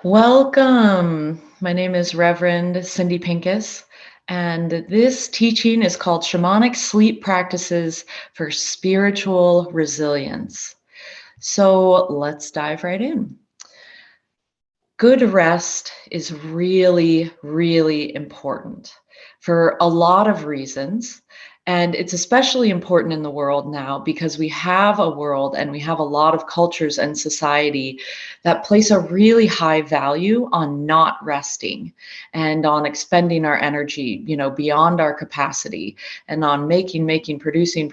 Welcome. My name is Reverend Cindy Pincus, and this teaching is called Shamanic Sleep Practices for Spiritual Resilience. So let's dive right in. Good rest is really, really important for a lot of reasons. And it's especially important in the world now because we have a world and we have a lot of cultures and society that place a really high value on not resting and on expending our energy, beyond our capacity and on making, producing,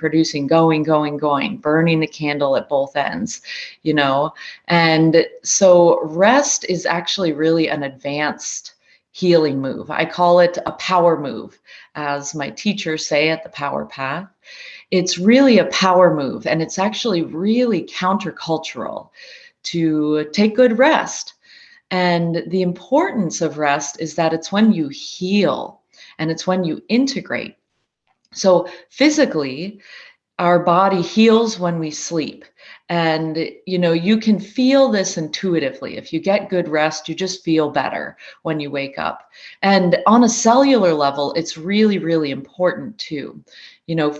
going, burning the candle at both ends, you know. And so rest is actually really an advanced healing move. I call it a power move, as my teachers say at the Power Path. It's really a power move, and it's actually really countercultural to take good rest. And the importance of rest is that it's when you heal and it's when you integrate. So physically, our body heals when we sleep. And, you can feel this intuitively. If you get good rest, you just feel better when you wake up. And on a cellular level, it's really, really important too.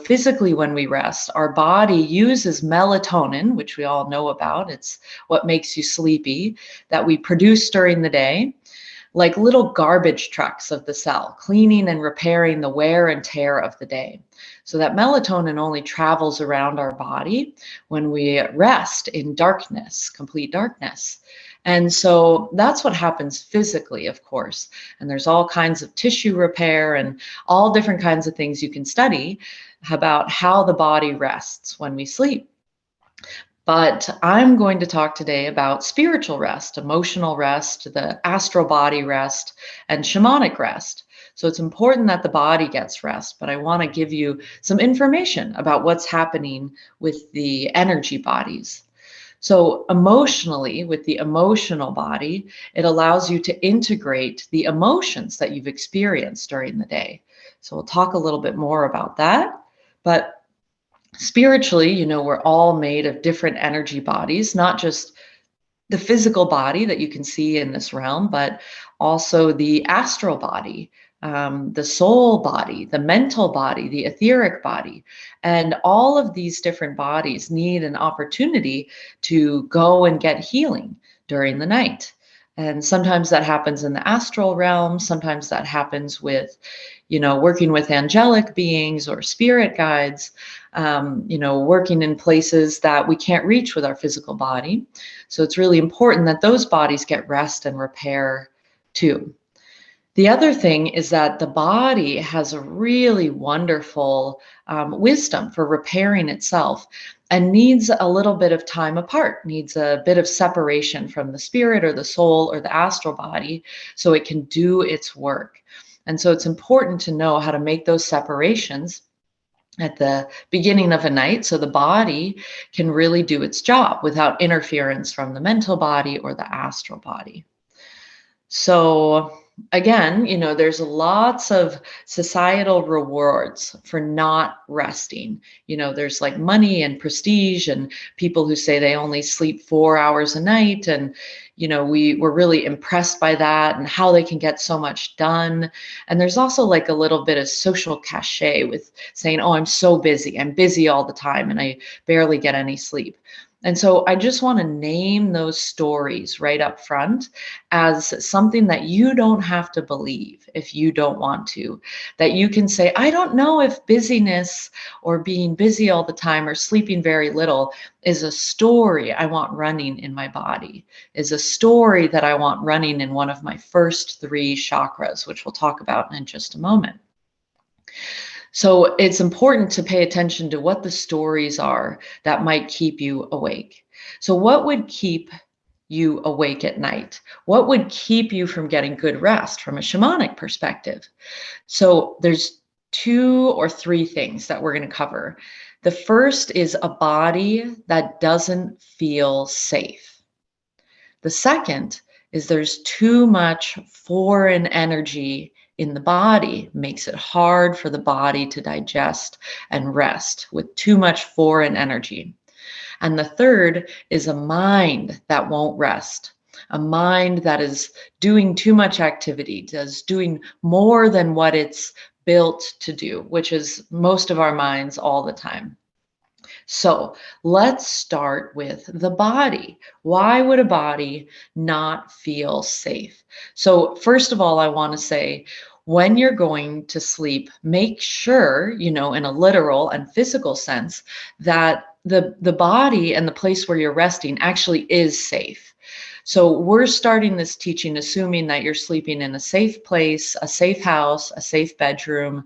Physically, when we rest, our body uses melatonin, which we all know about. It's what makes you sleepy, that we produce during the day, like little garbage trucks of the cell, cleaning and repairing the wear and tear of the day. So that melatonin only travels around our body when we rest in darkness, complete darkness. And so that's what happens physically, of course. And there's all kinds of tissue repair and all different kinds of things you can study about how the body rests when we sleep. But I'm going to talk today about spiritual rest, emotional rest, the astral body rest, and shamanic rest. So it's important that the body gets rest, but I want to give you some information about what's happening with the energy bodies. So emotionally, with the emotional body, it allows you to integrate the emotions that you've experienced during the day. So we'll talk a little bit more about that. But spiritually, we're all made of different energy bodies, not just the physical body that you can see in this realm, but also the astral body, the soul body, the mental body, the etheric body. And all of these different bodies need an opportunity to go and get healing during the night. And sometimes that happens in the astral realm. Sometimes that happens with, working with angelic beings or spirit guides, working in places that we can't reach with our physical body. So it's really important that those bodies get rest and repair too. The other thing is that the body has a really wonderful wisdom for repairing itself and needs a little bit of time apart, needs a bit of separation from the spirit or the soul or the astral body so it can do its work. And so it's important to know how to make those separations at the beginning of a night so the body can really do its job without interference from the mental body or the astral body. So again, there's lots of societal rewards for not resting. There's like money and prestige and people who say they only sleep 4 hours a night. And, we're really impressed by that and how they can get so much done. And there's also like a little bit of social cachet with saying, oh, I'm so busy. I'm busy all the time and I barely get any sleep. And so I just want to name those stories right up front as something that you don't have to believe if you don't want to, that you can say, I don't know if busyness or being busy all the time or sleeping very little is a story I want running in my body, is a story that I want running in one of my first 3 chakras, which we'll talk about in just a moment. So it's important to pay attention to what the stories are that might keep you awake. So what would keep you awake at night? What would keep you from getting good rest from a shamanic perspective? So there's 2 or 3 things that we're going to cover. The first is a body that doesn't feel safe. The second is there's too much foreign energy in the body, makes it hard for the body to digest and rest with too much foreign energy. And the third is a mind that won't rest. a mind that is doing too much activity, doing more than what it's built to do, which is most of our minds all the time. So let's start with the body. Why would a body not feel safe? So first of all, I want to say, when you're going to sleep, make sure, in a literal and physical sense, that the body and the place where you're resting actually is safe. So we're starting this teaching assuming that you're sleeping in a safe place, a safe house, a safe bedroom,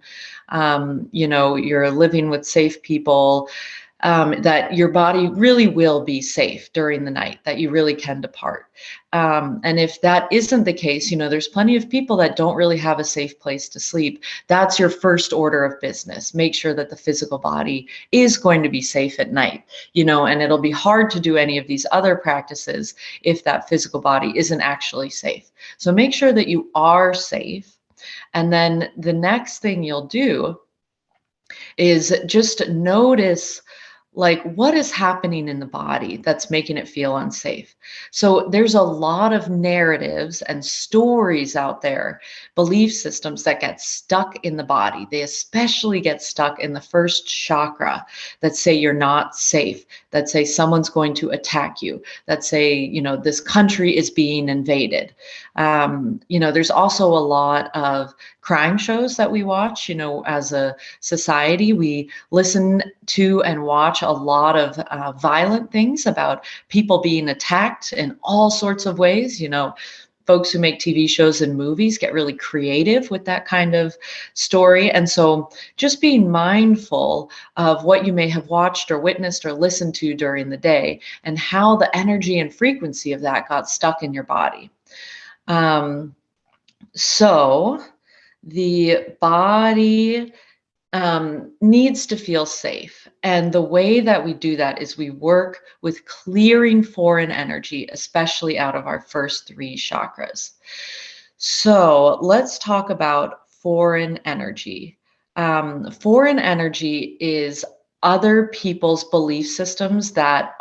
you're living with safe people, that your body really will be safe during the night, that you really can depart. And if that isn't the case, there's plenty of people that don't really have a safe place to sleep. That's your first order of business. Make sure that the physical body is going to be safe at night, and it'll be hard to do any of these other practices if that physical body isn't actually safe. So make sure that you are safe. And then the next thing you'll do is just notice, like, what is happening in the body that's making it feel unsafe. So there's a lot of narratives and stories out there, belief systems that get stuck in the body. They especially get stuck in the first chakra, that say you're not safe, that say someone's going to attack you, that say, this country is being invaded. There's also a lot of crime shows that we watch. As a society, we listen to and watch a lot of violent things about people being attacked in all sorts of ways. Folks who make TV shows and movies get really creative with that kind of story. And so just being mindful of what you may have watched or witnessed or listened to during the day, and how the energy and frequency of that got stuck in your body. So the body needs to feel safe. And the way that we do that is we work with clearing foreign energy, especially out of our first three chakras. So let's talk about foreign energy. Foreign energy is other people's belief systems that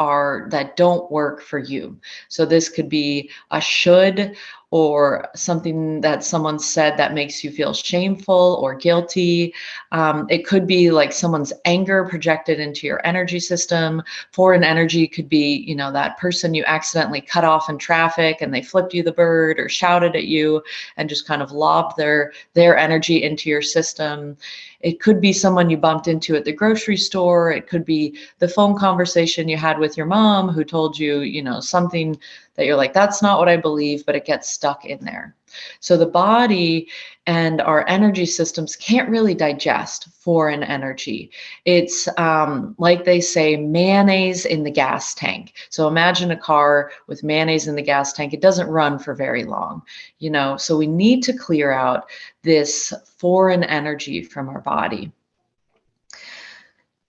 don't work for you. So this could be a should, or something that someone said that makes you feel shameful or guilty. It could be like someone's anger projected into your energy system. Foreign energy could be, that person you accidentally cut off in traffic and they flipped you the bird or shouted at you and just kind of lobbed their energy into your system. It could be someone you bumped into at the grocery store. It could be the phone conversation you had with your mom who told you, something that you're like, that's not what I believe, but it gets stuck in there. So the body and our energy systems can't really digest foreign energy. It's like they say, mayonnaise in the gas tank. So imagine a car with mayonnaise in the gas tank. It doesn't run for very long, so we need to clear out this foreign energy from our body.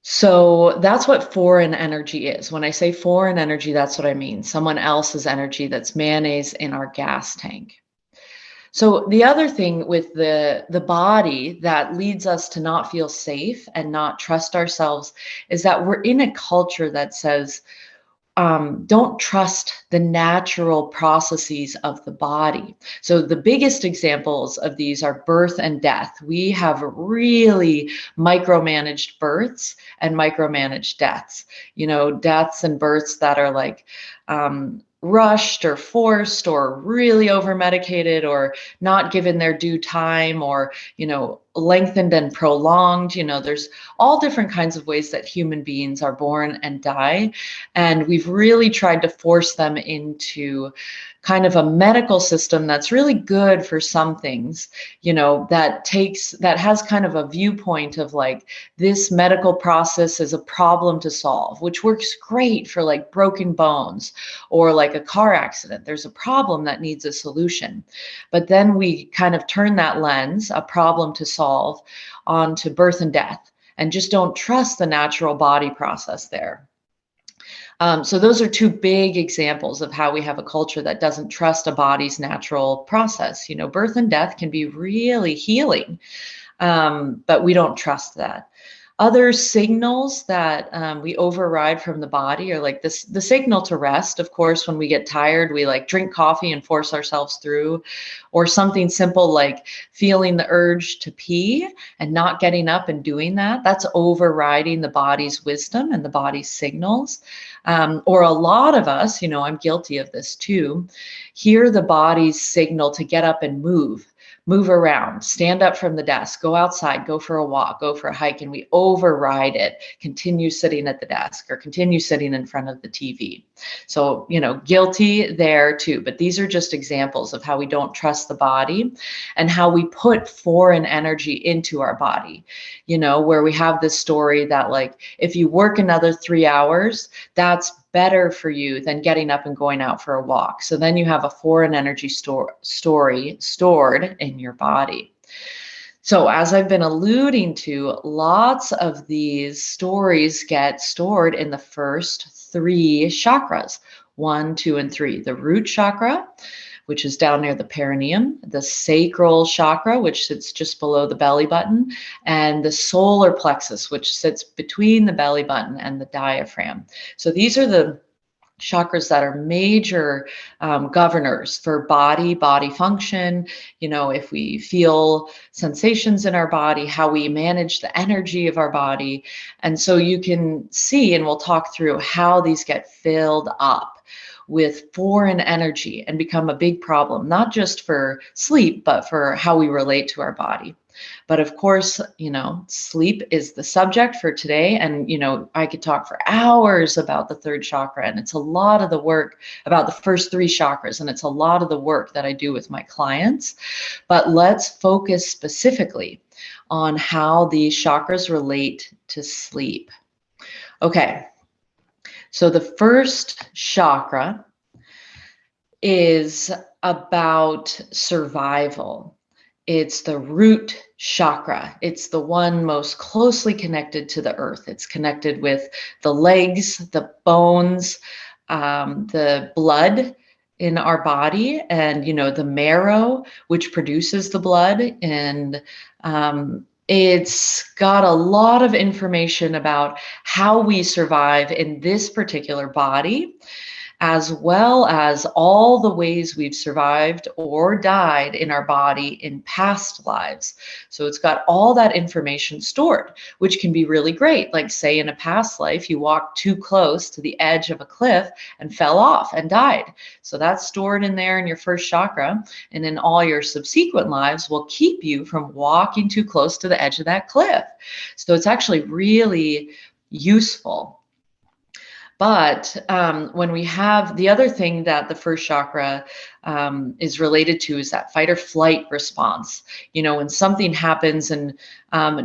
So that's what foreign energy is. When I say foreign energy, that's what I mean. Someone else's energy that's mayonnaise in our gas tank. So the other thing with the body that leads us to not feel safe and not trust ourselves is that we're in a culture that says, don't trust the natural processes of the body. So the biggest examples of these are birth and death. We have really micromanaged births and micromanaged deaths. Deaths and births that are like rushed or forced or really over medicated or not given their due time, or lengthened and prolonged. There's all different kinds of ways that human beings are born and die, and we've really tried to force them into kind of a medical system that's really good for some things, that has kind of a viewpoint of like, this medical process is a problem to solve, which works great for like broken bones or like a car accident. There's a problem that needs a solution. But then we kind of turn that lens, a problem to solve, onto birth and death, and just don't trust the natural body process there. So those are two big examples of how we have a culture that doesn't trust a body's natural process. Birth and death can be really healing, but we don't trust that. Other signals that we override from the body are like this, the signal to rest. Of course, when we get tired, we like drink coffee and force ourselves through, or something simple like feeling the urge to pee and not getting up and doing that. That's overriding the body's wisdom and the body's signals. Or a lot of us, you know, I'm guilty of this too, hear the body's signal to get up and move around, stand up from the desk, go outside, go for a walk, go for a hike, and we override it, continue sitting at the desk or continue sitting in front of the TV. So, you know, guilty there too. But these are just examples of how we don't trust the body and how we put foreign energy into our body, you know, where we have this story that like, if you work another 3 hours, that's better for you than getting up and going out for a walk. So then you have a foreign energy story stored in your body. So as I've been alluding to, lots of these stories get stored in the first 3 chakras, 1, 2, and 3. The root chakra, which is down near the perineum, the sacral chakra, which sits just below the belly button, and the solar plexus, which sits between the belly button and the diaphragm. So these are the chakras that are major governors for body function. You know, if we feel sensations in our body, how we manage the energy of our body. And so you can see, and we'll talk through how these get filled up with foreign energy and become a big problem, not just for sleep, but for how we relate to our body. But of course, you know, sleep is the subject for today. And, you know, I could talk for hours about the 3rd chakra, and it's a lot of the work about the first 3 chakras. And it's a lot of the work that I do with my clients. But let's focus specifically on how these chakras relate to sleep. Okay. So the first chakra is about survival. It's the root chakra. It's the one most closely connected to the earth. It's connected with the legs, the bones, the blood in our body, and, you know, the marrow, which produces the blood. And it's got a lot of information about how we survive in this particular body, as well as all the ways we've survived or died in our body in past lives. So it's got all that information stored, which can be really great. Like, say in a past life, you walked too close to the edge of a cliff and fell off and died. So that's stored in there in your first chakra. And in all your subsequent lives will keep you from walking too close to the edge of that cliff. So it's actually really useful. But when we have the other thing that the first chakra is related to is that fight or flight response. You know, when something happens and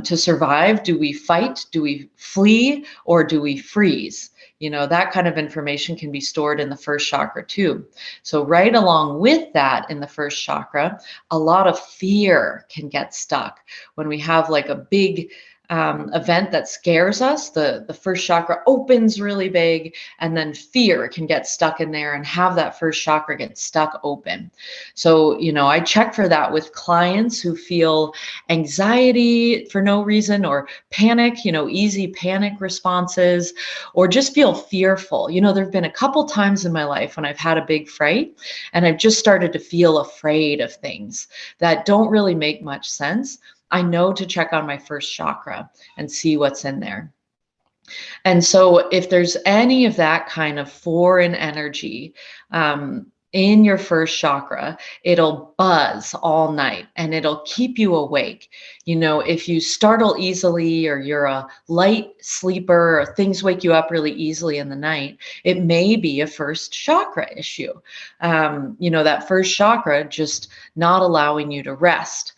to survive, do we fight, do we flee, or do we freeze? You know, that kind of information can be stored in the first chakra too. So right along with that in the first chakra, a lot of fear can get stuck. When we have like a big event that scares us, the first chakra opens really big, and then fear can get stuck in there and have that first chakra get stuck open. So, you know, I check for that with clients who feel anxiety for no reason, or panic, you know, easy panic responses, or just feel fearful. You know, there've been a couple times in my life when I've had a big fright and I've just started to feel afraid of things that don't really make much sense. I know to check on my first chakra and see what's in there. And so if there's any of that kind of foreign energy in your first chakra, it'll buzz all night and it'll keep you awake. You know, if you startle easily, or you're a light sleeper, or things wake you up really easily in the night, it may be a first chakra issue. You know, that first chakra just not allowing you to rest,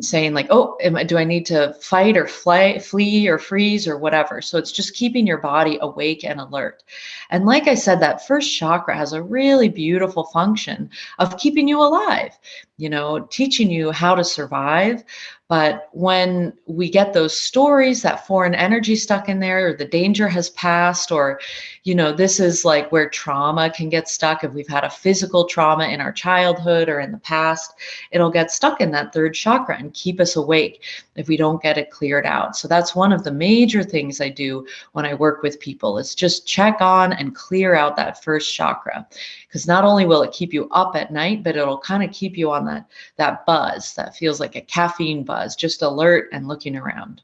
saying like, oh, do I need to fight or flee or freeze or whatever? So it's just keeping your body awake and alert. And like I said, that first chakra has a really beautiful function of keeping you alive. teaching you how to survive. But when we get those stories, that foreign energy stuck in there, or the danger has passed, or, this is like where trauma can get stuck. If we've had a physical trauma in our childhood or in the past, it'll get stuck in that third chakra and keep us awake if we don't get it cleared out. So that's one of the major things I do when I work with people, is just check on and clear out that first chakra. Because not only will it keep you up at night, but it'll kind of keep you on that buzz that feels like a caffeine buzz, just alert and looking around.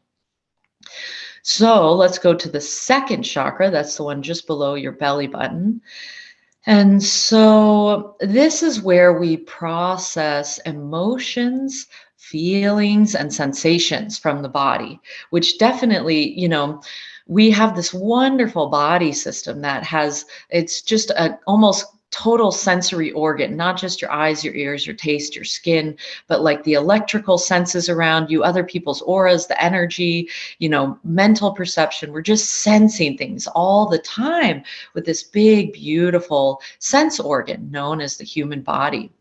So let's go to the second chakra. That's the one just below your belly button. And so this is where we process emotions, feelings, and sensations from the body, which definitely, we have this wonderful body system that it's just an almost total sensory organ, not just your eyes, your ears, your taste, your skin, but like the electrical senses around you, other people's auras, the energy, mental perception. We're just sensing things all the time with this big, beautiful sense organ known as the human body.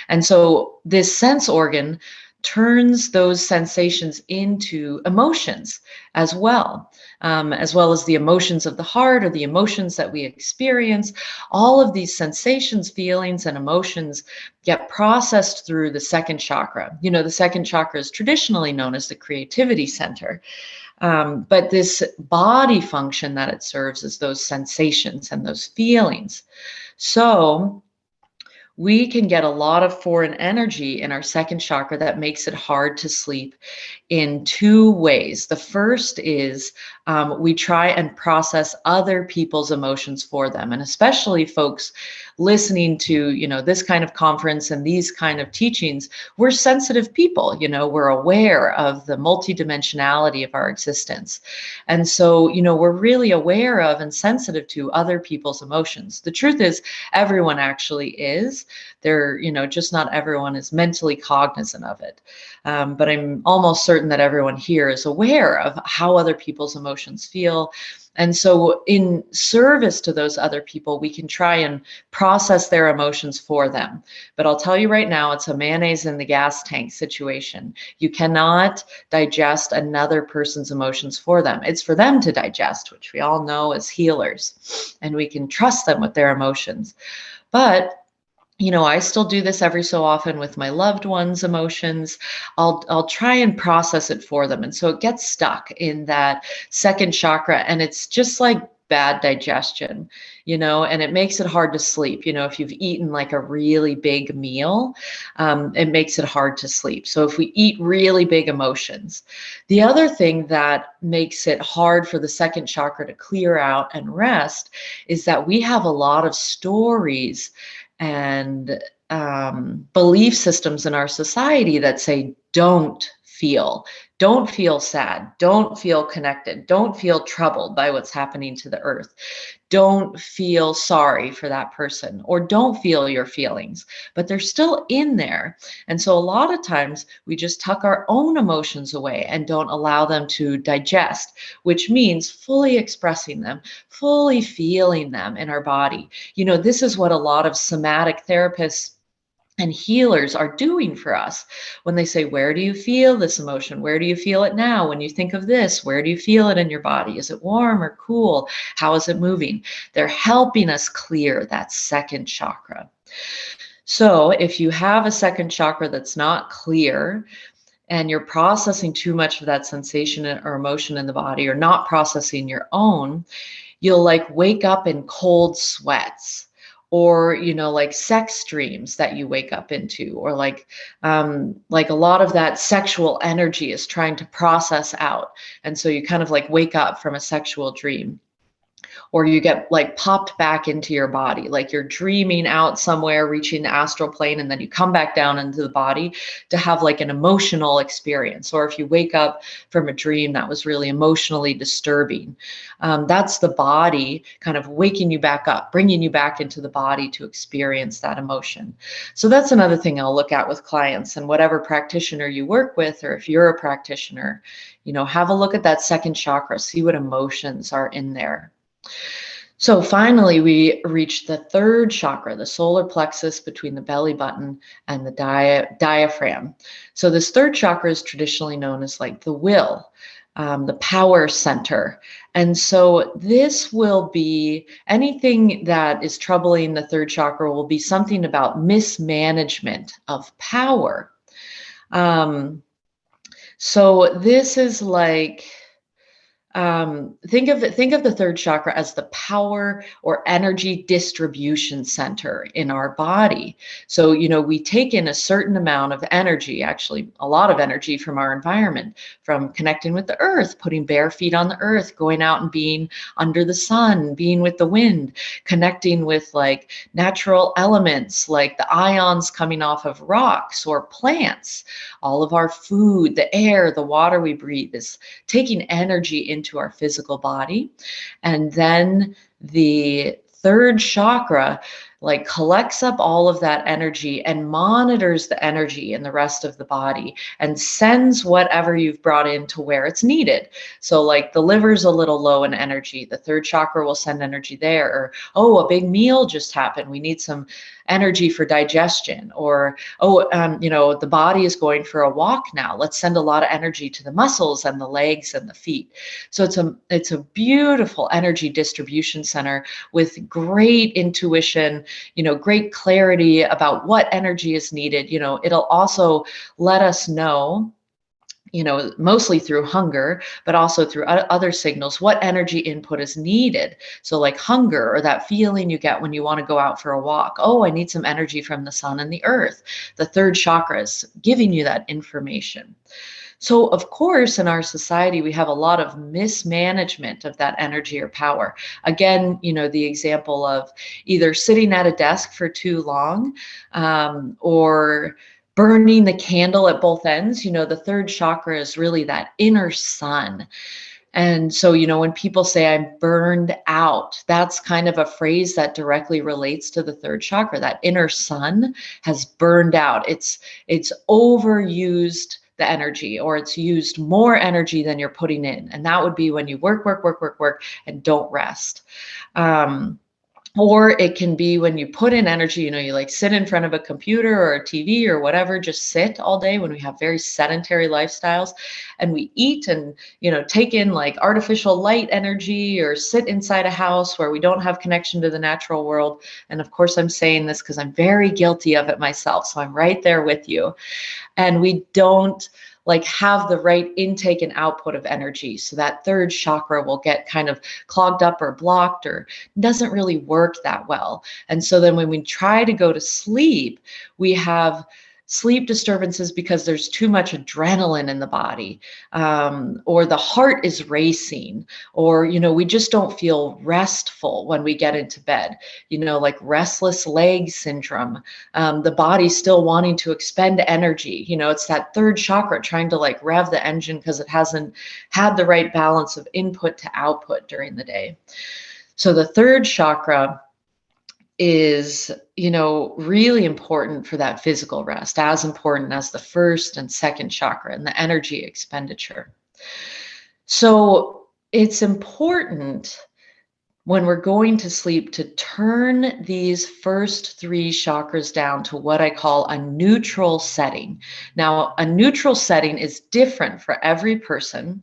And so this sense organ turns those sensations into emotions as well as the emotions of the heart, or the emotions that we experience. All of these sensations, feelings, and emotions get processed through the second chakra. The second chakra is traditionally known as the creativity center. But this body function that it serves is those sensations and those feelings. So we can get a lot of foreign energy in our second chakra that makes it hard to sleep in two ways. The first is we try and process other people's emotions for them. And especially folks listening to, this kind of conference and these kind of teachings, we're sensitive people, we're aware of the multidimensionality of our existence. And so, we're really aware of and sensitive to other people's emotions. The truth is, everyone actually is. They're, just not everyone is mentally cognizant of it. But I'm almost certain that everyone here is aware of how other people's emotions feel. And so in service to those other people, we can try and process their emotions for them. But I'll tell you right now, it's a mayonnaise in the gas tank situation. You cannot digest another person's emotions for them. It's for them to digest, which we all know as healers, and we can trust them with their emotions. But I still do this every so often with my loved ones' emotions. I'll try and process it for them. And so it gets stuck in that second chakra, and it's just like bad digestion, and it makes it hard to sleep. If you've eaten like a really big meal, it makes it hard to sleep. So if we eat really big emotions, the other thing that makes it hard for the second chakra to clear out and rest is that we have a lot of stories and belief systems in our society that say, don't feel sad, don't feel connected, don't feel troubled by what's happening to the earth, don't feel sorry for that person, or don't feel your feelings, but they're still in there. And so a lot of times we just tuck our own emotions away and don't allow them to digest, which means fully expressing them, fully feeling them in our body. This is what a lot of somatic therapists and healers are doing for us when they say, where do you feel this emotion? Where do you feel it now? When you think of this, where do you feel it in your body? Is it warm or cool? How is it moving? They're helping us clear that second chakra. So if you have a second chakra that's not clear, and you're processing too much of that sensation or emotion in the body, or not processing your own, you'll like wake up in cold sweats, or like sex dreams that you wake up into, or like a lot of that sexual energy is trying to process out, and so you kind of like wake up from a sexual dream. Or you get like popped back into your body, like you're dreaming out somewhere, reaching the astral plane, and then you come back down into the body to have like an emotional experience. Or if you wake up from a dream that was really emotionally disturbing, that's the body kind of waking you back up, bringing you back into the body to experience that emotion. So that's another thing I'll look at with clients, and whatever practitioner you work with, or if you're a practitioner, have a look at that second chakra, see what emotions are in there. So finally, we reach the third chakra, the solar plexus between the belly button and the diaphragm. So this third chakra is traditionally known as like the will, the power center. And so this will be anything that is troubling the third chakra will be something about mismanagement of power. Um, so this is like, think of the third chakra as the power or energy distribution center in our body. So, we take in a certain amount of energy, actually a lot of energy from our environment, from connecting with the earth, putting bare feet on the earth, going out and being under the sun, being with the wind, connecting with like natural elements, like the ions coming off of rocks or plants. All of our food, the air, the water we breathe is taking energy into our physical body. And then the third chakra like collects up all of that energy and monitors the energy in the rest of the body and sends whatever you've brought in to where it's needed. So like the liver's a little low in energy, the third chakra will send energy there. Or, oh, a big meal just happened, we need some energy for digestion. Or, oh, the body is going for a walk now, let's send a lot of energy to the muscles and the legs and the feet. So it's a beautiful energy distribution center with great intuition, great clarity about what energy is needed. It'll also let us know, mostly through hunger, but also through other signals, what energy input is needed. So like hunger, or that feeling you get when you want to go out for a walk. Oh, I need some energy from the sun and the earth. The third chakra is giving you that information. So, of course, in our society, we have a lot of mismanagement of that energy or power. Again, the example of either sitting at a desk for too long, or burning the candle at both ends. The third chakra is really that inner sun. And so, when people say I'm burned out, that's kind of a phrase that directly relates to the third chakra. That inner sun has burned out. It's overused the energy, or it's used more energy than you're putting in. And that would be when you work, and don't rest. Or it can be when you put in energy, you like sit in front of a computer or a TV or whatever, just sit all day, when we have very sedentary lifestyles, and we eat and, take in like artificial light energy, or sit inside a house where we don't have connection to the natural world. And of course, I'm saying this because I'm very guilty of it myself. So I'm right there with you. And we don't like have the right intake and output of energy. So that third chakra will get kind of clogged up or blocked, or doesn't really work that well. And so then when we try to go to sleep, we have sleep disturbances because there's too much adrenaline in the body, or the heart is racing, or, we just don't feel restful when we get into bed, like restless leg syndrome, the body still wanting to expend energy. It's that third chakra trying to like rev the engine because it hasn't had the right balance of input to output during the day. So the third chakra is, really important for that physical rest, as important as the first and second chakra and the energy expenditure. So it's important when we're going to sleep to turn these first three chakras down to what I call a neutral setting. Now, a neutral setting is different for every person.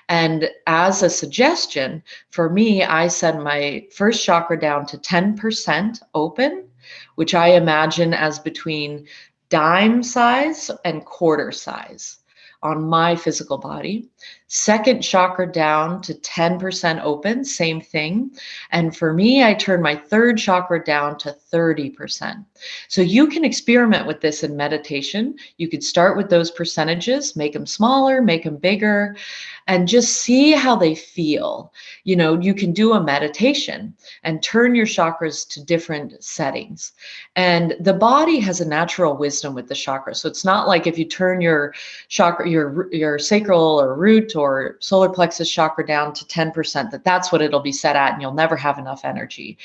And as a suggestion, for me, I set my first chakra down to 10% open, which I imagine as between dime size and quarter size on my physical body. Second chakra down to 10% open, same thing. And for me, I turn my third chakra down to 30%. So you can experiment with this in meditation. You could start with those percentages, make them smaller, make them bigger, and just see how they feel. You can do a meditation and turn your chakras to different settings. And the body has a natural wisdom with the chakras. So it's not like if you turn your chakra, your sacral or root or solar plexus chakra down to 10%, that's what it'll be set at, and you'll never have enough energy.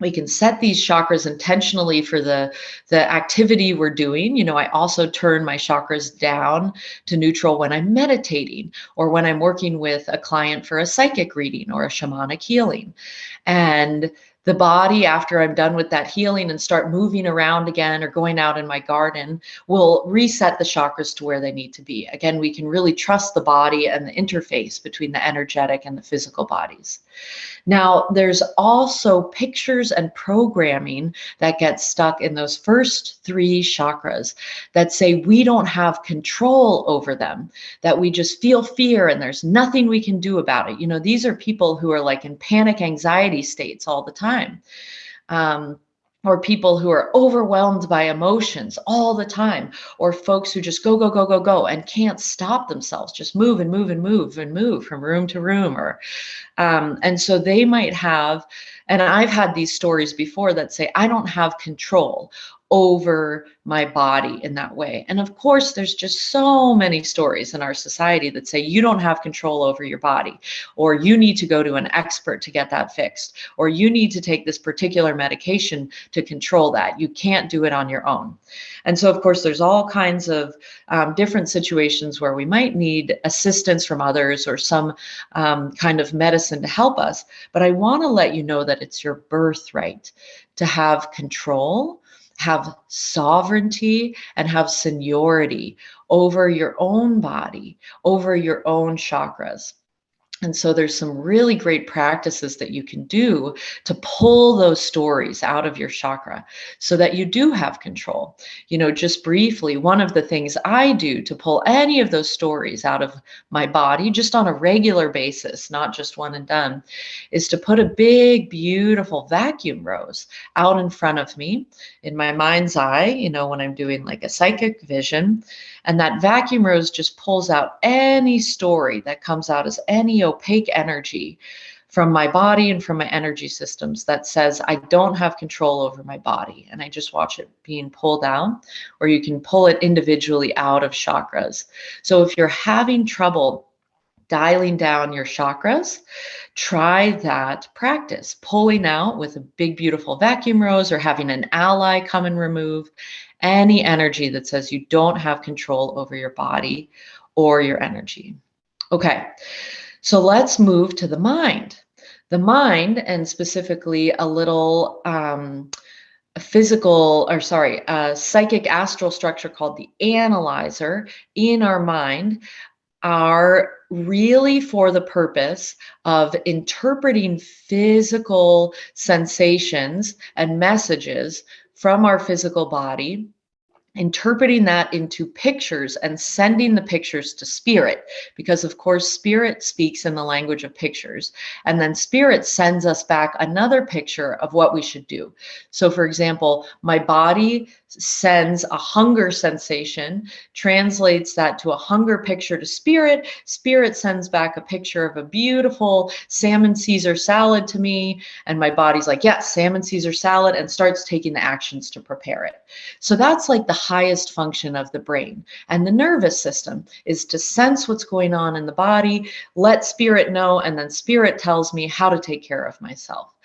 We can set these chakras intentionally for the activity we're doing. I also turn my chakras down to neutral when I'm meditating or when I'm working with a client for a psychic reading or a shamanic healing. And the body, after I'm done with that healing and start moving around again or going out in my garden, will reset the chakras to where they need to be. Again, we can really trust the body and the interface between the energetic and the physical bodies. Now, there's also pictures and programming that gets stuck in those first three chakras that say we don't have control over them, that we just feel fear and there's nothing we can do about it. These are people who are like in panic anxiety states all the time. Or people who are overwhelmed by emotions all the time, or folks who just go, go, go, go, go, and can't stop themselves, just move and move and move and move from room to room, and so they might have, and I've had these stories before that say, I don't have control over my body in that way. And of course, there's just so many stories in our society that say you don't have control over your body, or you need to go to an expert to get that fixed, or you need to take this particular medication to control that. You can't do it on your own. And so, of course, there's all kinds of different situations where we might need assistance from others or some kind of medicine to help us. But I want to let you know that it's your birthright to have control, have sovereignty, and have seniority over your own body, over your own chakras. And so there's some really great practices that you can do to pull those stories out of your chakra so that you do have control. Just briefly, one of the things I do to pull any of those stories out of my body, just on a regular basis, not just one and done, is to put a big, beautiful vacuum rose out in front of me in my mind's eye, when I'm doing like a psychic vision. And that vacuum rose just pulls out any story that comes out as any opaque energy from my body and from my energy systems that says I don't have control over my body. And I just watch it being pulled out, or you can pull it individually out of chakras. So if you're having trouble dialing down your chakras, try that practice, pulling out with a big, beautiful vacuum rose, or having an ally come and remove any energy that says you don't have control over your body or your energy. Okay, so let's move to the mind. The mind, and specifically a little psychic astral structure called the analyzer in our mind, are really for the purpose of interpreting physical sensations and messages from our physical body, interpreting that into pictures and sending the pictures to spirit, because of course spirit speaks in the language of pictures, and then spirit sends us back another picture of what we should do. So for example, my body sends a hunger sensation, translates that to a hunger picture to spirit. Spirit sends back a picture of a beautiful salmon Caesar salad to me, and my body's like, yes, salmon Caesar salad, and starts taking the actions to prepare it. So that's like the highest function of the brain. And the nervous system is to sense what's going on in the body, let spirit know, and then spirit tells me how to take care of myself.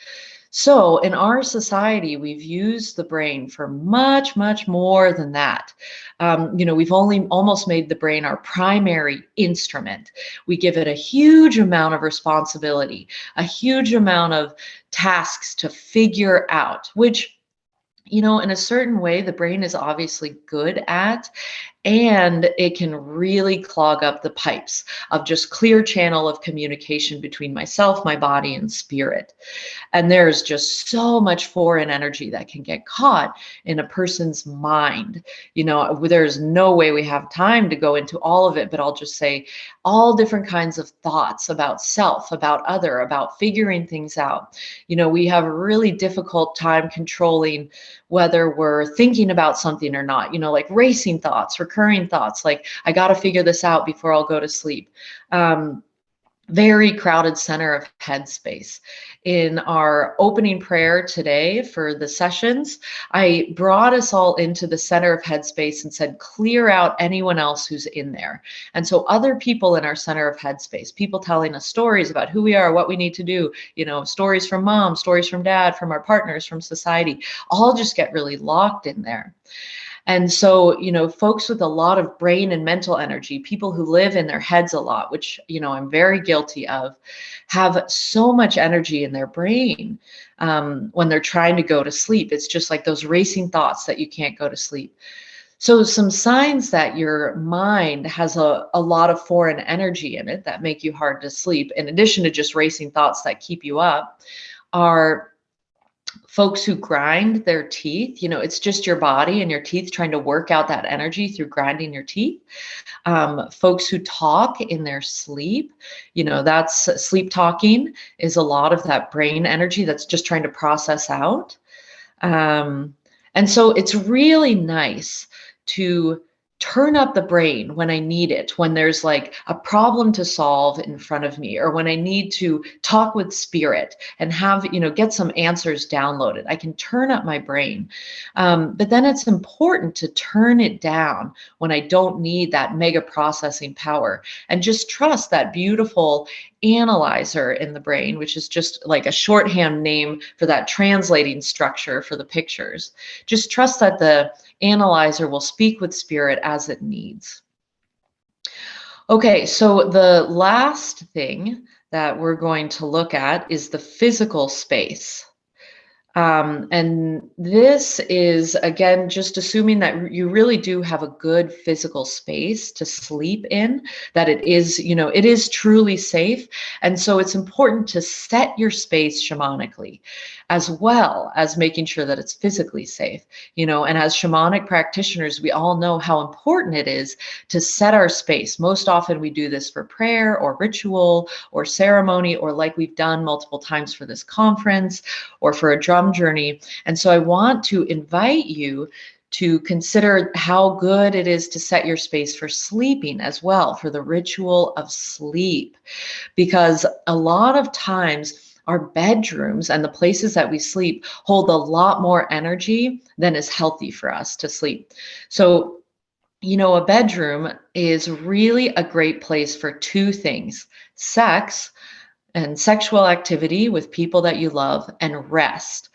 So in our society, we've used the brain for much, much more than that. We've only almost made the brain our primary instrument. We give it a huge amount of responsibility, a huge amount of tasks to figure out, which, in a certain way, the brain is obviously good at, and it can really clog up the pipes of just clear channel of communication between myself, my body, and spirit. And there's just so much foreign energy that can get caught in a person's mind. There's no way we have time to go into all of it, but I'll just say all different kinds of thoughts about self, about other, about figuring things out. We have a really difficult time controlling whether we're thinking about something or not, like racing thoughts, recurring thoughts, like I got to figure this out before I'll go to sleep. very crowded center of headspace. In our opening prayer today for the sessions, I brought us all into the center of headspace and said, clear out anyone else who's in there. And so other people in our center of headspace, people telling us stories about who we are, what we need to do, stories from mom, stories from dad, from our partners, from society, all just get really locked in there. And so, folks with a lot of brain and mental energy, people who live in their heads a lot, which, I'm very guilty of, have so much energy in their brain when they're trying to go to sleep. It's just like those racing thoughts that you can't go to sleep. So some signs that your mind has a lot of foreign energy in it that make you hard to sleep, in addition to just racing thoughts that keep you up, are folks who grind their teeth. It's just your body and your teeth trying to work out that energy through grinding your teeth. Folks who talk in their sleep, that's sleep talking is a lot of that brain energy that's just trying to process out. And so it's really nice to turn up the brain when I need it, when there's like a problem to solve in front of me, or when I need to talk with spirit and have, get some answers downloaded. I can turn up my brain. But then it's important to turn it down when I don't need that mega processing power, and just trust that beautiful analyzer in the brain, which is just like a shorthand name for that translating structure for the pictures. Just trust that the analyzer will speak with spirit as it needs. Okay, so the last thing that we're going to look at is the physical space. And this is, again, just assuming that you really do have a good physical space to sleep in, that it is truly safe. And so it's important to set your space shamanically, as well as making sure that it's physically safe. And as shamanic practitioners, we all know how important it is to set our space. Most often we do this for prayer or ritual or ceremony, or like we've done multiple times for this conference or for a drum journey. And so I want to invite you to consider how good it is to set your space for sleeping as well, for the ritual of sleep, because a lot of times our bedrooms and the places that we sleep hold a lot more energy than is healthy for us to sleep. So, a bedroom is really a great place for two things: sex and sexual activity with people that you love, and rest.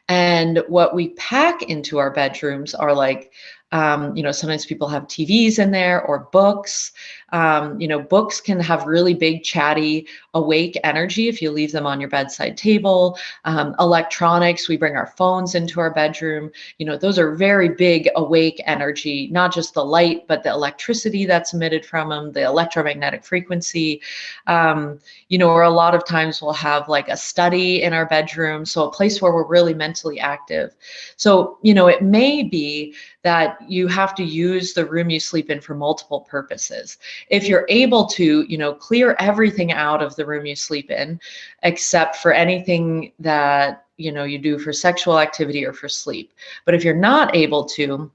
And what we pack into our bedrooms are like, sometimes people have TVs in there, or books. Books can have really big, chatty, awake energy if you leave them on your bedside table. Electronics, we bring our phones into our bedroom. Those are very big, awake energy, not just the light, but the electricity that's emitted from them, the electromagnetic frequency. Or a lot of times we'll have like a study in our bedroom, so a place where we're really mentally active. So, it may be that you have to use the room you sleep in for multiple purposes. If you're able to, clear everything out of the room you sleep in, except for anything that, you do for sexual activity or for sleep. But if you're not able to,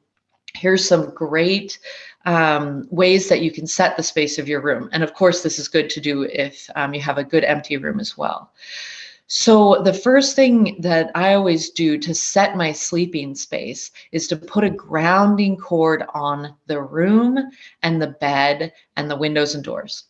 here's some great ways that you can set the space of your room. And of course, this is good to do if you have a good empty room as well. So the first thing that I always do to set my sleeping space is to put a grounding cord on the room and the bed and the windows and doors.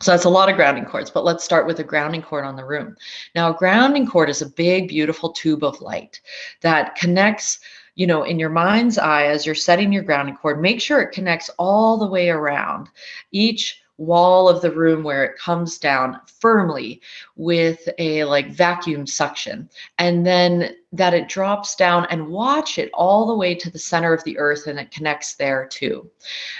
So that's a lot of grounding cords, but let's start with a grounding cord on the room. Now, a grounding cord is a big, beautiful tube of light that connects, in your mind's eye, as you're setting your grounding cord, make sure it connects all the way around each wall of the room where it comes down firmly with a like vacuum suction, and then that it drops down, and watch it all the way to the center of the earth, and it connects there too.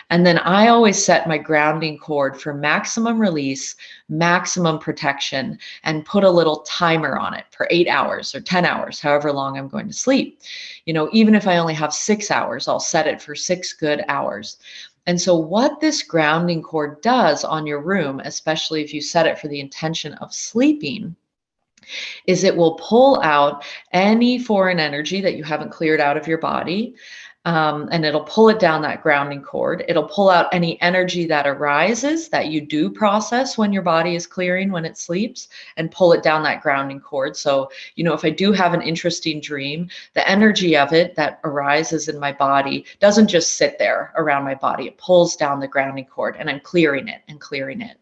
And then I always set my grounding cord for maximum release, maximum protection, and put a little timer on it for 8 hours or 10 hours, however long I'm going to sleep. Even if I only have 6 hours, I'll set it for 6 good hours. And so what this grounding cord does on your room, especially if you set it for the intention of sleeping, is it will pull out any foreign energy that you haven't cleared out of your body. and it'll pull it down that grounding cord. It'll pull out any energy that arises that you do process when your body is clearing, when it sleeps, and pull it down that grounding cord. So, if I do have an interesting dream, the energy of it that arises in my body doesn't just sit there around my body. It pulls down the grounding cord, and I'm clearing it and clearing it.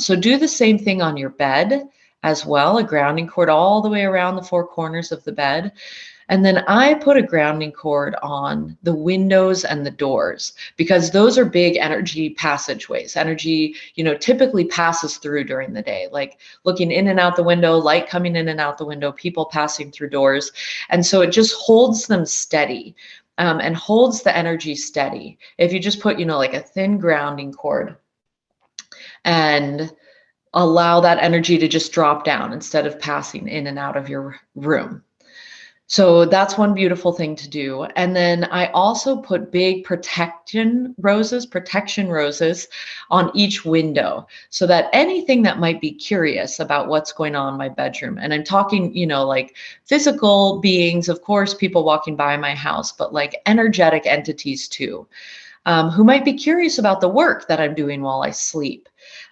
So do the same thing on your bed as well, a grounding cord all the way around the four corners of the bed. And then I put a grounding cord on the windows and the doors, because those are big energy passageways. Energy, typically passes through during the day, like looking in and out the window, light coming in and out the window, people passing through doors. And so it just holds them steady, and holds the energy steady. If you just put, like a thin grounding cord and allow that energy to just drop down instead of passing in and out of your room. So that's one beautiful thing to do. And then I also put big protection roses on each window, so that anything that might be curious about what's going on in my bedroom, and I'm talking, like physical beings, of course, people walking by my house, but like energetic entities too, who might be curious about the work that I'm doing while I sleep.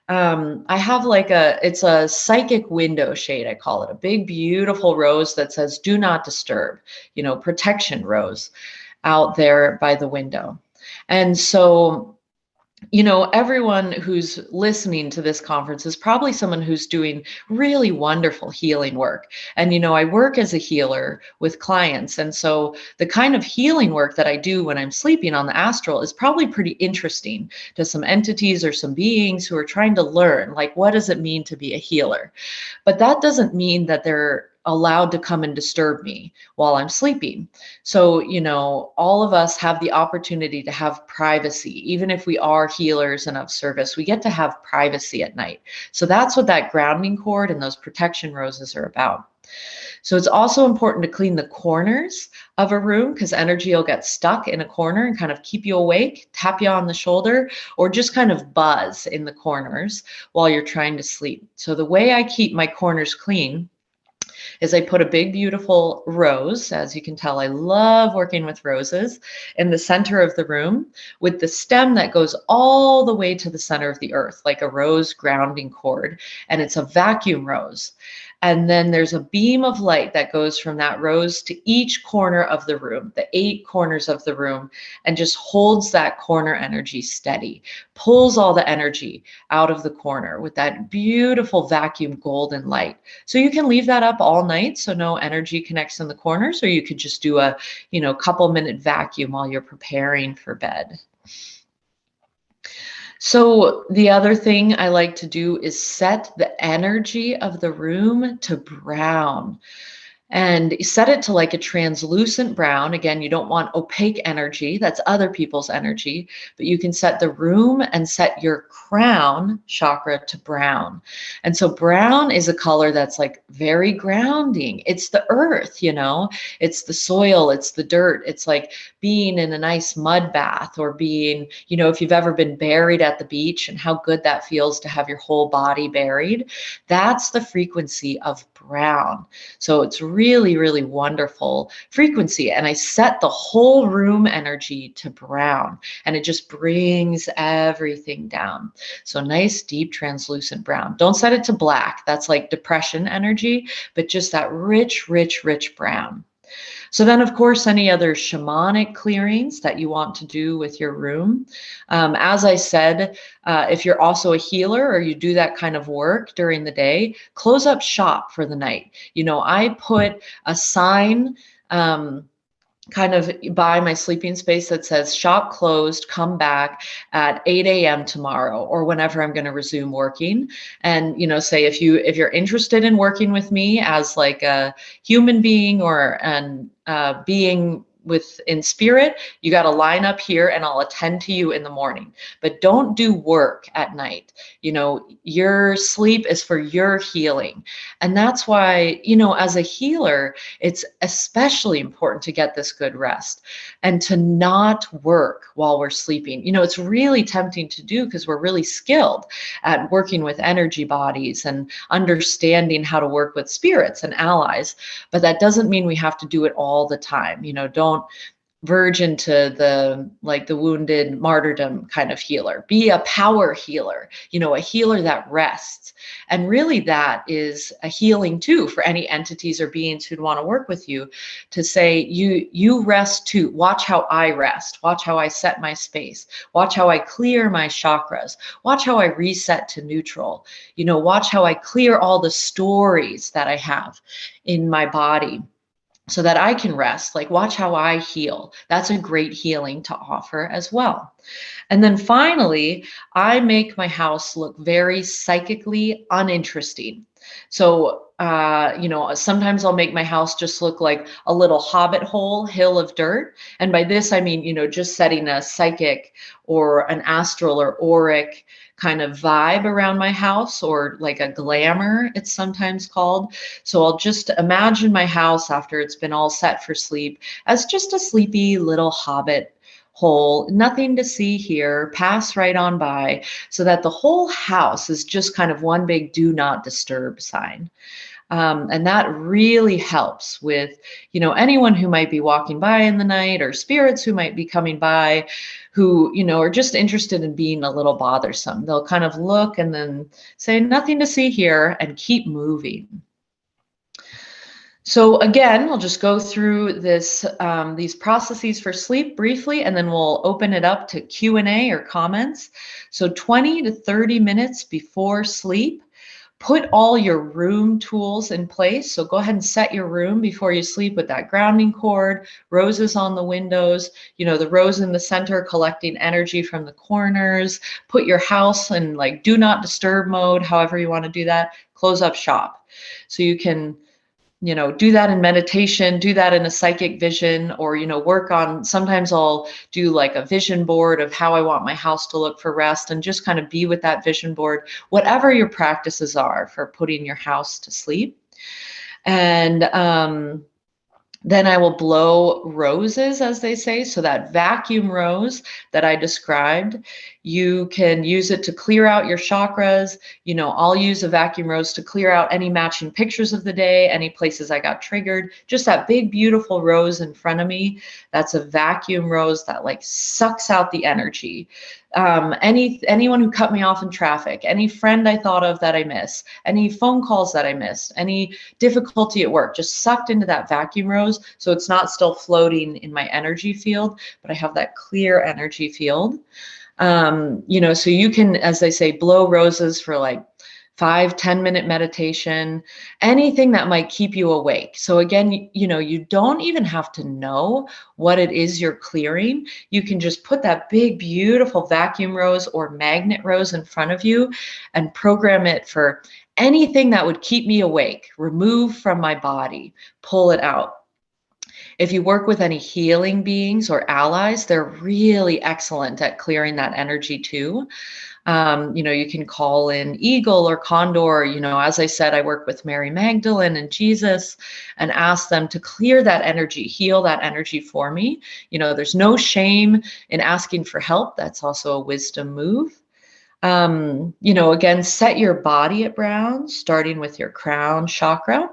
I have it's a psychic window shade, I call it, a big, beautiful rose that says, "Do not disturb," protection rose out there by the window. And so, everyone who's listening to this conference is probably someone who's doing really wonderful healing work. And, I work as a healer with clients. And so the kind of healing work that I do when I'm sleeping on the astral is probably pretty interesting to some entities or some beings who are trying to learn, like, what does it mean to be a healer? But that doesn't mean that they're allowed to come and disturb me while I'm sleeping. So, all of us have the opportunity to have privacy. Even if we are healers and of service, we get to have privacy at night. So that's what that grounding cord and those protection roses are about. So it's also important to clean the corners of a room, because energy will get stuck in a corner and kind of keep you awake, tap you on the shoulder, or just kind of buzz in the corners while you're trying to sleep. So the way I keep my corners clean is I put a big, beautiful rose. As you can tell, I love working with roses, in the center of the room, with the stem that goes all the way to the center of the earth, like a rose grounding cord. And it's a vacuum rose. And then there's a beam of light that goes from that rose to each corner of the room, the 8 corners of the room, and just holds that corner energy steady, pulls all the energy out of the corner with that beautiful vacuum golden light. So you can leave that up all night so no energy connects in the corners, or you could just do a, couple minute vacuum while you're preparing for bed. So the other thing I like to do is set the energy of the room to brown, and set it to like a translucent brown. Again, you don't want opaque energy. That's other people's energy, but you can set the room and set your crown chakra to brown. And so brown is a color that's like very grounding. It's the earth, it's the soil, it's the dirt. It's like being in a nice mud bath, or being, if you've ever been buried at the beach and how good that feels to have your whole body buried. That's the frequency of brown. So it's really, really wonderful frequency. And I set the whole room energy to brown, and it just brings everything down. So nice, deep, translucent brown. Don't set it to black. That's like depression energy, but just that rich, rich, rich brown. So then, of course, any other shamanic clearings that you want to do with your room. As I said, if you're also a healer or you do that kind of work during the day, close up shop for the night. I put a sign kind of by my sleeping space that says "shop closed, come back at 8 a.m. tomorrow," or whenever I'm going to resume working. And, say if you're interested in working with me as like a human being or an being in spirit, you got to line up here and I'll attend to you in the morning. But don't do work at night. Your sleep is for your healing. And that's why, as a healer, it's especially important to get this good rest and to not work while we're sleeping. It's really tempting to do because we're really skilled at working with energy bodies and understanding how to work with spirits and allies. But that doesn't mean we have to do it all the time. Don't verge into the wounded martyrdom kind of healer. Be a power healer, a healer that rests. And really that is a healing too for any entities or beings who'd want to work with you, to say, you rest too. Watch how I rest. Watch how I set my space. Watch how I clear my chakras. Watch how I reset to neutral. Watch how I clear all the stories that I have in my body, so that I can rest. Like, watch how I heal. That's a great healing to offer as well. And then finally, I make my house look very psychically uninteresting. So, sometimes I'll make my house just look like a little hobbit hole, hill of dirt. And by this, I mean, just setting a psychic or an astral or auric kind of vibe around my house, or like a glamour, it's sometimes called. So I'll just imagine my house after it's been all set for sleep as just a sleepy little hobbit hole, nothing to see here, pass right on by, so that the whole house is just kind of one big do not disturb sign. And that really helps with, anyone who might be walking by in the night, or spirits who might be coming by, who, are just interested in being a little bothersome. They'll kind of look and then say, nothing to see here, and keep moving. So again, I'll just go through these processes for sleep briefly, and then we'll open it up to Q&A or comments. So 20 to 30 minutes before sleep, put all your room tools in place. So go ahead and set your room before you sleep with that grounding cord, roses on the windows, the rose in the center collecting energy from the corners. Put your house in like do not disturb mode, however you want to do that. Close up shop. So you can do that in meditation, do that in a psychic vision, or, work on, sometimes I'll do like a vision board of how I want my house to look for rest, and just kind of be with that vision board, whatever your practices are for putting your house to sleep. And then I will blow roses, as they say. So that vacuum rose that I described, you can use it to clear out your chakras. I'll use a vacuum rose to clear out any matching pictures of the day, any places I got triggered. Just that big, beautiful rose in front of me. That's a vacuum rose that like sucks out the energy. Anyone who cut me off in traffic, any friend I thought of that I miss, any phone calls that I missed, any difficulty at work, just sucked into that vacuum rose. So it's not still floating in my energy field, but I have that clear energy field. So you can, as they say, blow roses for like 5-10 minute meditation, anything that might keep you awake. So again, you don't even have to know what it is you're clearing. You can just put that big, beautiful vacuum rose or magnet rose in front of you and program it for anything that would keep me awake, remove from my body, pull it out. If you work with any healing beings or allies, they're really excellent at clearing that energy too. You can call in Eagle or Condor. As I said, I work with Mary Magdalene and Jesus, and ask them to clear that energy, heal that energy for me. There's no shame in asking for help. That's also a wisdom move. Again, set your body at brown, starting with your crown chakra.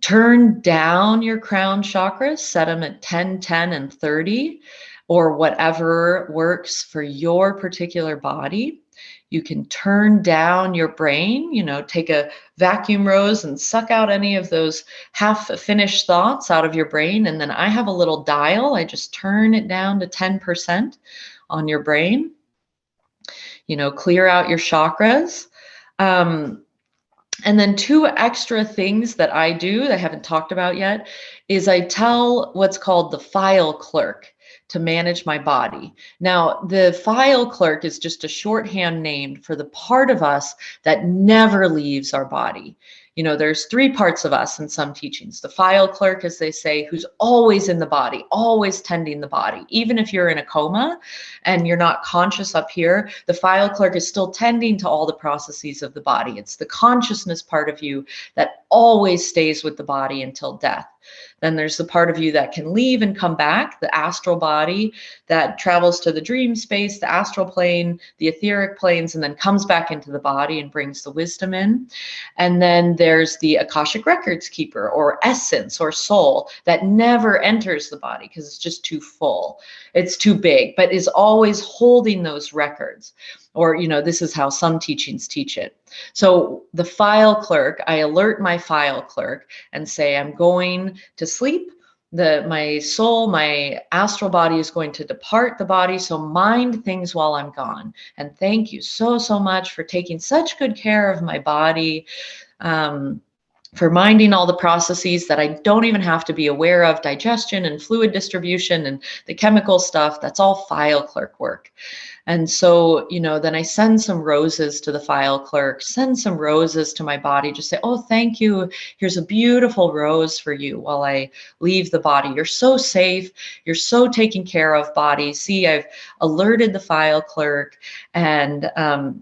Turn down your crown chakras, set them at 10, 10, and 30, or whatever works for your particular body. You can turn down your brain, take a vacuum rose and suck out any of those half-finished thoughts out of your brain. And then I have a little dial. I just turn it down to 10% on your brain. Clear out your chakras. And then 2 extra things that I do that I haven't talked about yet is I tell what's called the file clerk to manage my body. Now, the file clerk is just a shorthand name for the part of us that never leaves our body. There's 3 parts of us in some teachings. The file clerk, as they say, who's always in the body, always tending the body. Even if you're in a coma and you're not conscious up here, the file clerk is still tending to all the processes of the body. It's the consciousness part of you that always stays with the body until death. Then there's the part of you that can leave and come back, the astral body that travels to the dream space, the astral plane, the etheric planes, and then comes back into the body and brings the wisdom in. And then there's the Akashic Records keeper, or essence or soul, that never enters the body because it's just too full. It's too big, but is always holding those records. Or, this is how some teachings teach it. So the file clerk, I alert my file clerk and say, I'm going to sleep. My soul, my astral body is going to depart the body. So mind things while I'm gone. And thank you so, so much for taking such good care of my body. For minding all the processes that I don't even have to be aware of, digestion and fluid distribution and the chemical stuff. That's all file clerk work. And so, then I send some roses to the file clerk, send some roses to my body, just say, oh, thank you. Here's a beautiful rose for you while I leave the body. You're so safe. You're so taken care of, body. See, I've alerted the file clerk, and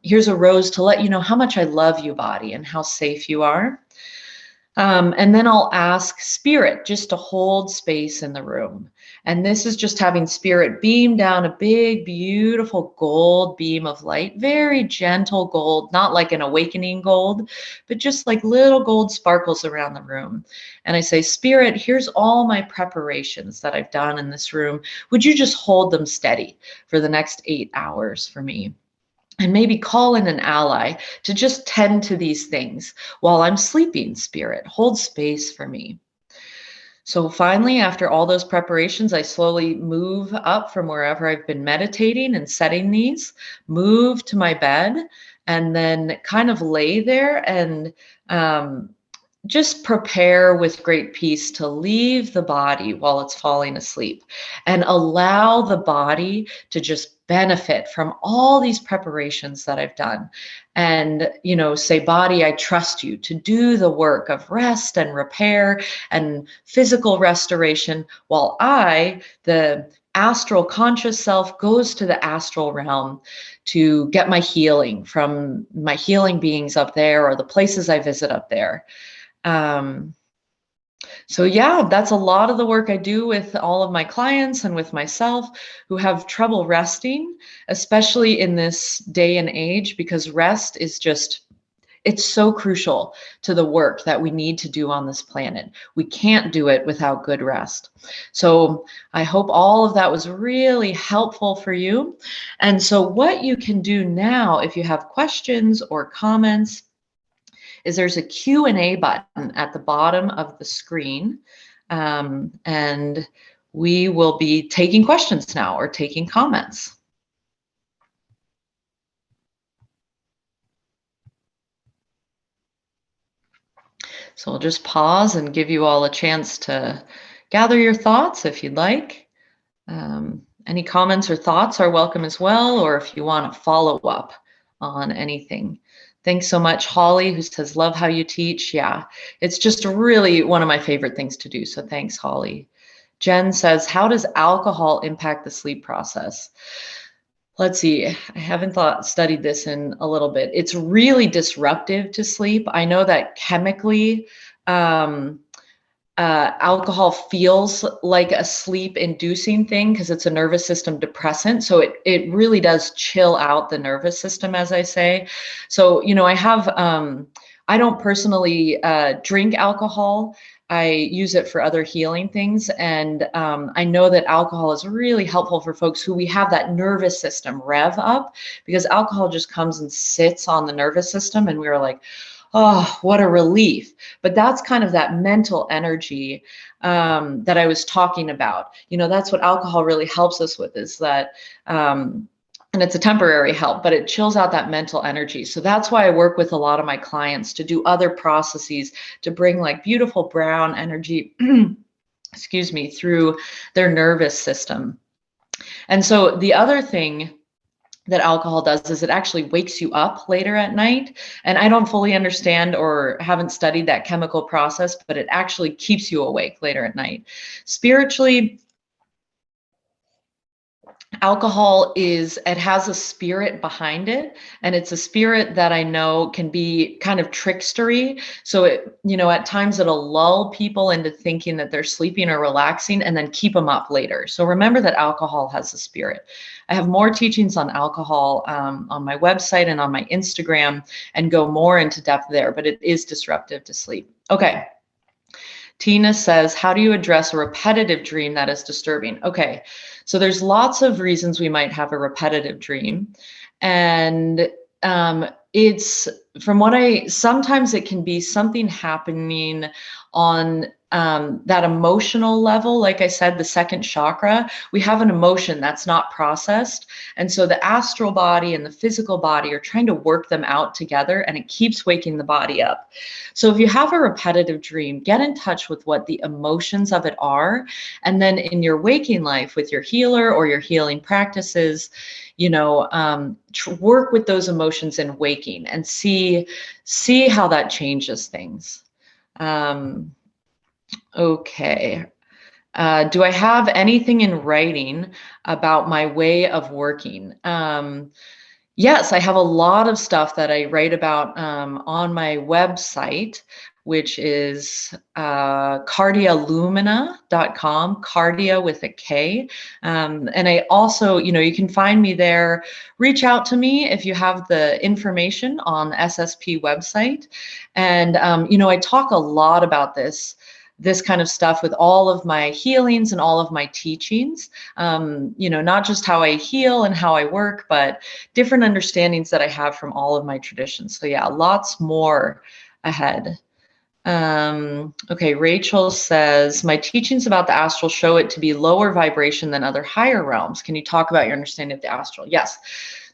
here's a rose to let you know how much I love you, body, and how safe you are. And then I'll ask spirit just to hold space in the room. And this is just having spirit beam down a big, beautiful gold beam of light, very gentle gold, not like an awakening gold, but just like little gold sparkles around the room. And I say, spirit, here's all my preparations that I've done in this room. Would you just hold them steady for the next 8 hours for me? And maybe call in an ally to just tend to these things while I'm sleeping, spirit. Hold space for me. So finally, after all those preparations, I slowly move up from wherever I've been meditating and setting these, move to my bed, and then kind of lay there and just prepare with great peace to leave the body while it's falling asleep, and allow the body to just benefit from all these preparations that I've done. And, say, body, I trust you to do the work of rest and repair and physical restoration, while I, the astral conscious self, goes to the astral realm to get my healing from my healing beings up there, or the places I visit up there. So yeah, that's a lot of the work I do with all of my clients and with myself who have trouble resting, especially in this day and age, because rest is it's so crucial to the work that we need to do on this planet. We can't do it without good rest. So I hope all of that was really helpful for you. And so what you can do now, if you have questions or comments, is there's a Q&A button at the bottom of the screen. And we will be taking questions now, or taking comments. So I'll just pause and give you all a chance to gather your thoughts if you'd like. Any comments or thoughts are welcome as well, or if you want to follow up on anything. Thanks so much, Holly, who says, love how you teach. Yeah, it's just really one of my favorite things to do. So thanks, Holly. Jen says, how does alcohol impact the sleep process? Let's see, I haven't studied this in a little bit. It's really disruptive to sleep. I know that chemically, alcohol feels like a sleep-inducing thing because it's a nervous system depressant. So it really does chill out the nervous system, as I say. So, I don't personally drink alcohol. I use it for other healing things. And I know that alcohol is really helpful for folks who we have that nervous system rev up, because alcohol just comes and sits on the nervous system, and we're like, oh, what a relief. But that's kind of that mental energy that I was talking about. That's what alcohol really helps us with, is that, and it's a temporary help, but it chills out that mental energy. So that's why I work with a lot of my clients to do other processes to bring like beautiful brown energy, excuse me, through their nervous system. And so the other thing that alcohol does is it actually wakes you up later at night. And I don't fully understand or haven't studied that chemical process, but it actually keeps you awake later at night. Spiritually, alcohol it has a spirit behind it, and it's a spirit that I know can be kind of trickstery. So at times it'll lull people into thinking that they're sleeping or relaxing and then keep them up later. So remember that alcohol has a spirit. I have more teachings on alcohol on my website and on my Instagram, and go more into depth there, but it is disruptive to sleep. Okay. Tina says, how do you address a repetitive dream that is disturbing? Okay, so there's lots of reasons we might have a repetitive dream. And it's from what sometimes it can be something happening on that emotional level. Like I said, the second chakra, we have an emotion that's not processed. And so the astral body and the physical body are trying to work them out together, and it keeps waking the body up. So if you have a repetitive dream, get in touch with what the emotions of it are. And then in your waking life with your healer or your healing practices, work with those emotions in waking and see how that changes things. Okay. Do I have anything in writing about my way of working? Yes, I have a lot of stuff that I write about on my website, which is cardialumina.com, cardia with a K. And I also, you can find me there. Reach out to me if you have the information on the SSP website. And, I talk a lot about this kind of stuff with all of my healings and all of my teachings, not just how I heal and how I work, but different understandings that I have from all of my traditions. So yeah, lots more ahead. Okay, Rachel says, my teachings about the astral show it to be lower vibration than other higher realms. Can you talk about your understanding of the astral? Yes.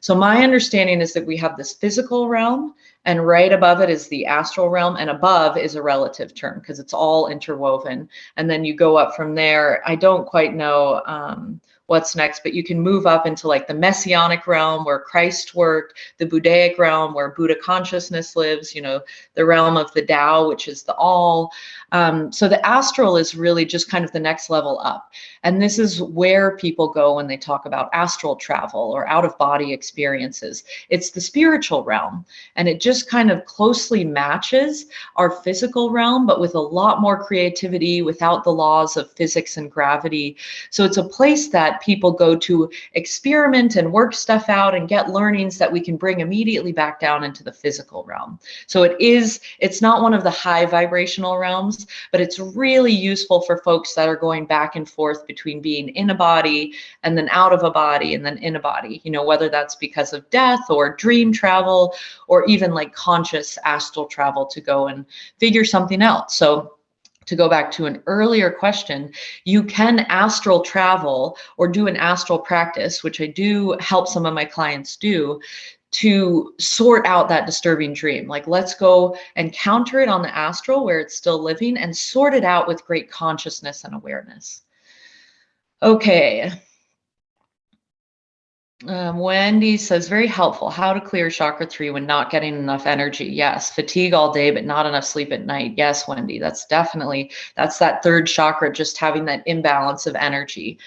So my understanding is that we have this physical realm, and right above it is the astral realm, and above is a relative term because it's all interwoven. And then you go up from there. I don't quite know what's next, but you can move up into like the messianic realm where Christ worked, the Buddhaic realm where Buddha consciousness lives, the realm of the Tao, which is the all. So the astral is really just kind of the next level up. And this is where people go when they talk about astral travel or out of body experiences. It's the spiritual realm, and it just kind of closely matches our physical realm, but with a lot more creativity, without the laws of physics and gravity. So it's a place that people go to experiment and work stuff out and get learnings that we can bring immediately back down into the physical realm. So it's not one of the high vibrational realms, but it's really useful for folks that are going back and forth between being in a body and then out of a body and then in a body, whether that's because of death or dream travel or even like conscious astral travel to go and figure something out. So to go back to an earlier question, you can astral travel or do an astral practice, which I do help some of my clients do, to sort out that disturbing dream. Like, let's go and counter it on the astral where it's still living and sort it out with great consciousness and awareness. Okay. Wendy says, very helpful. How to clear chakra 3 when not getting enough energy. Yes. Fatigue all day, but not enough sleep at night. Yes, Wendy, that's that third chakra, just having that imbalance of energy.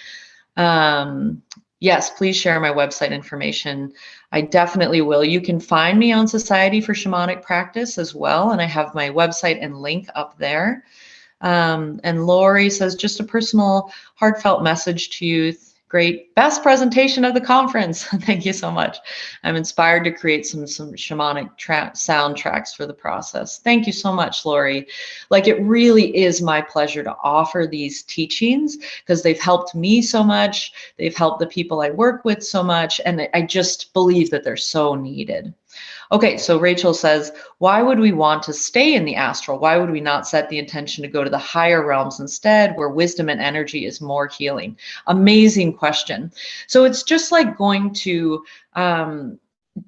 Yes, please share my website information. I definitely will. You can find me on Society for Shamanic Practice as well. And I have my website and link up there. And Lori says, just a personal, heartfelt message to you. Great. Best presentation of the conference. Thank you so much. I'm inspired to create some shamanic soundtracks for the process. Thank you so much, Lori. Like, it really is my pleasure to offer these teachings because they've helped me so much. They've helped the people I work with so much. And I just believe that they're so needed. Okay, so Rachel says, why would we want to stay in the astral? Why would we not set the intention to go to the higher realms instead, where wisdom and energy is more healing? Amazing question. So it's just like going to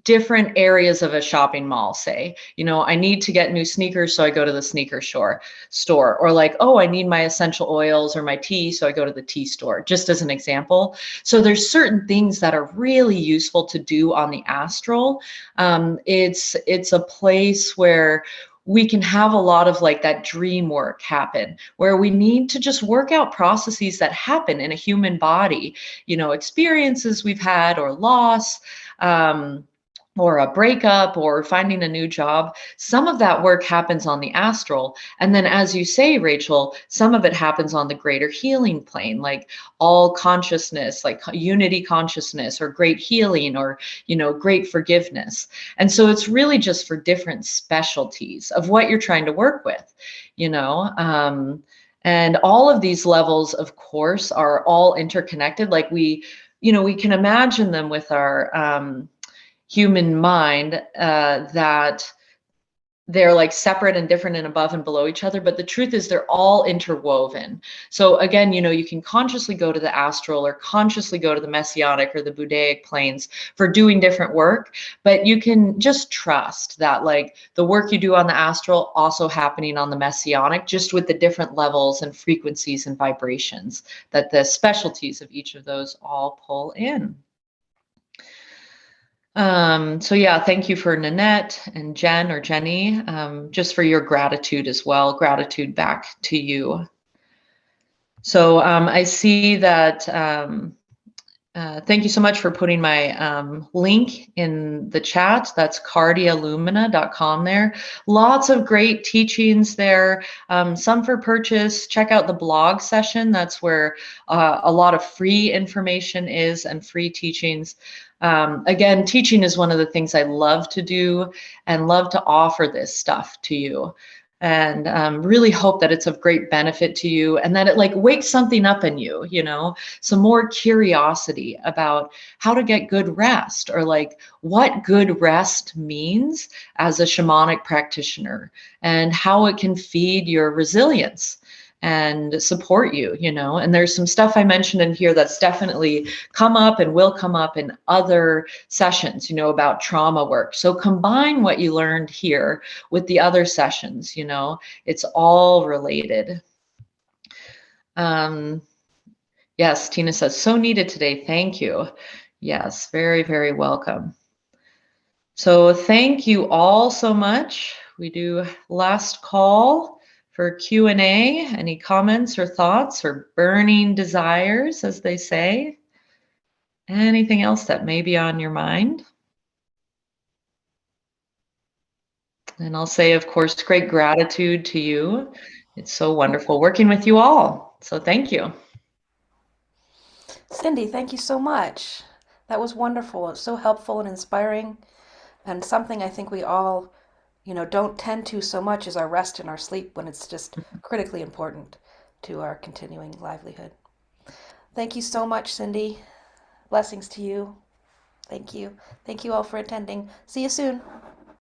different areas of a shopping mall, say, I need to get new sneakers, so I go to the sneaker store, or like, oh, I need my essential oils or my tea, so I go to the tea store, just as an example. So there's certain things that are really useful to do on the astral. It's a place where we can have a lot of like that dream work happen where we need to just work out processes that happen in a human body, experiences we've had or loss, um, or a breakup or finding a new job. Some of that work happens on the astral. And then, as you say, Rachel, some of it happens on the greater healing plane, like all consciousness, like unity consciousness, or great healing, or, great forgiveness. And so it's really just for different specialties of what you're trying to work with, you know. And all of these levels, of course, are all interconnected. Like we can imagine them with our human mind, that they're like separate and different and above and below each other, but the truth is they're all interwoven. So again, you can consciously go to the astral or consciously go to the messianic or the Buddhaic planes for doing different work, but you can just trust that like the work you do on the astral also happening on the messianic, just with the different levels and frequencies and vibrations that the specialties of each of those all pull in. So yeah, thank you for Nanette and Jen or Jenny, just for your gratitude as well. Gratitude back to you. So I see that, thank you so much for putting my link in the chat. That's cardialumina.com there. Lots of great teachings there, some for purchase. Check out the blog session. That's where a lot of free information is and free teachings. Again, teaching is one of the things I love to do and love to offer this stuff to you. And really hope that it's of great benefit to you and that it like wakes something up in you, some more curiosity about how to get good rest, or like what good rest means as a shamanic practitioner and how it can feed your resilience and support you, and there's some stuff I mentioned in here that's definitely come up and will come up in other sessions, about trauma work. So combine what you learned here with the other sessions, it's all related. Yes, Tina says, so needed today. Thank you. Yes, very, very welcome. So thank you all so much. We do last call for Q&A. Any comments or thoughts or burning desires, as they say? Anything else that may be on your mind? And I'll say, of course, great gratitude to you. It's so wonderful working with you all. So thank you. Cindy, thank you so much. That was wonderful. It's so helpful and inspiring, and something I think we all, don't tend to so much is our rest and our sleep when it's just critically important to our continuing livelihood. Thank you so much, Cindy. Blessings to you. Thank you. Thank you all for attending. See you soon.